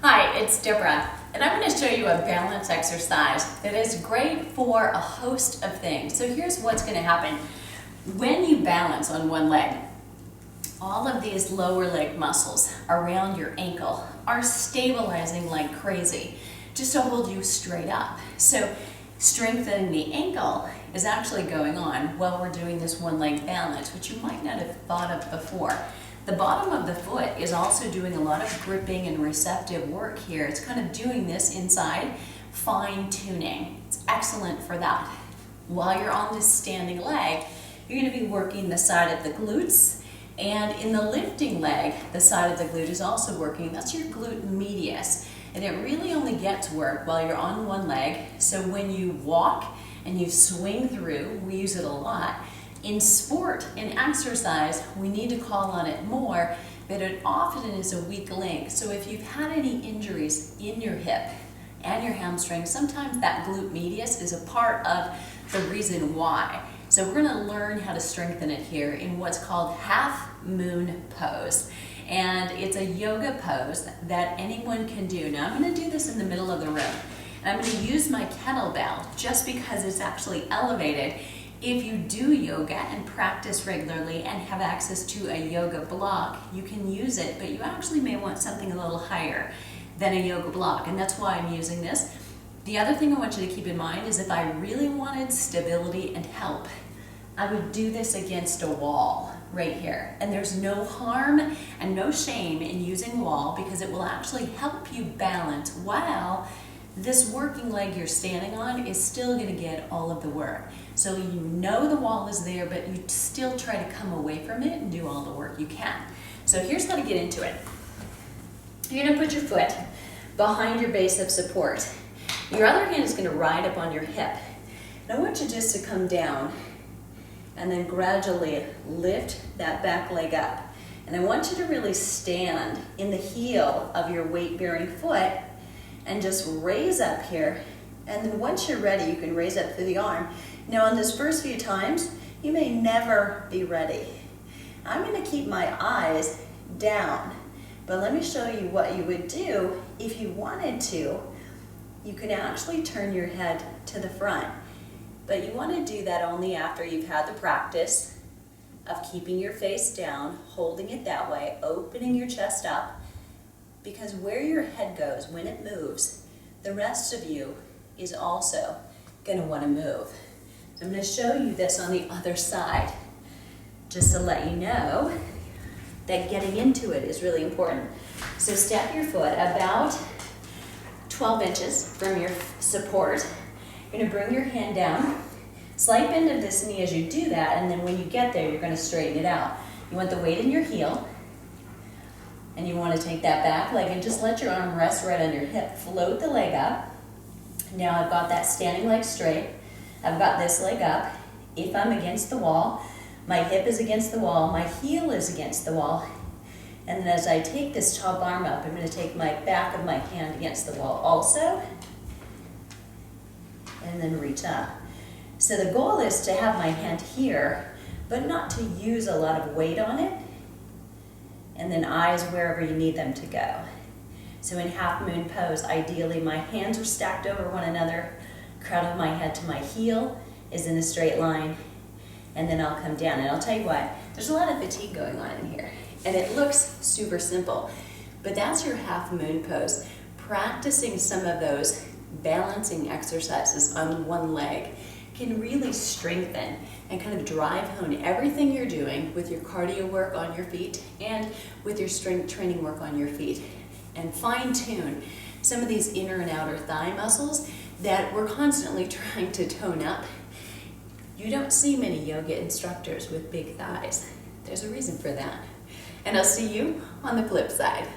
Hi, it's Deborah, and I'm going to show you a balance exercise that is great for a host of things. So here's what's going to happen. When you balance on one leg, all of these lower leg muscles around your ankle are stabilizing like crazy just to hold you straight up. So strengthening the ankle is actually going on while we're doing this one leg balance, which you might not have thought of before. The bottom of the foot is also doing a lot of gripping and receptive work here. It's kind of doing this inside, fine tuning. It's excellent for that. While you're on this standing leg, you're going to be working the side of the glutes, and in the lifting leg, the side of the glute is also working. That's your glute medius, and it really only gets work while you're on one leg. So when you walk and you swing through, we use it a lot. In sport and exercise, we need to call on it more, but it often is a weak link. So if you've had any injuries in your hip and your hamstring, sometimes that glute medius is a part of the reason why. So we're gonna learn how to strengthen it here in what's called half moon pose. And it's a yoga pose that anyone can do. Now I'm gonna do this in the middle of the room. And I'm gonna use my kettlebell just because it's actually elevated. If you do yoga and practice regularly and have access to a yoga block, you can use it, but you actually may want something a little higher than a yoga block, and that's why I'm using this. The other thing I want you to keep in mind is if I really wanted stability and help, I would do this against a wall right here. And there's no harm and no shame in using wall because it will actually help you balance while this working leg you're standing on is still going to get all of the work. So you know the wall is there, but you still try to come away from it and do all the work you can. So here's how to get into it. You're going to put your foot behind your base of support. Your other hand is going to ride up on your hip. And I want you just to come down and then gradually lift that back leg up. And I want you to really stand in the heel of your weight-bearing foot and just raise up here, and then once you're ready, you can raise up through the arm. Now on this first few times, you may never be ready. I'm going to keep my eyes down, but let me show you what you would do if you wanted to. You can actually turn your head to the front, but you want to do that only after you've had the practice of keeping your face down, holding it that way, opening your chest up, because where your head goes when it moves, the rest of you is also going to want to move. So I'm going to show you this on the other side, just to let you know that getting into it is really important. So step your foot about 12 inches from your support. You're going to bring your hand down, slight bend of this knee as you do that, and then when you get there, you're going to straighten it out. You want the weight in your heel, and you want to take that back leg and just let your arm rest right on your hip. Float the leg up. Now I've got that standing leg straight. I've got this leg up. If I'm against the wall, my hip is against the wall, my heel is against the wall. And then as I take this top arm up, I'm going to take my back of my hand against the wall also. And then reach up. So the goal is to have my hand here, but not to use a lot of weight on it. And then eyes wherever you need them to go. So in half moon pose, ideally my hands are stacked over one another, crown of my head to my heel is in a straight line, and then I'll come down. And I'll tell you what, there's a lot of fatigue going on in here, and it looks super simple, but that's your half moon pose. Practicing some of those balancing exercises on one leg can really strengthen and kind of drive home everything you're doing with your cardio work on your feet and with your strength training work on your feet, and fine tune some of these inner and outer thigh muscles that we're constantly trying to tone up. You don't see many yoga instructors with big thighs. There's a reason for that. And I'll see you on the flip side.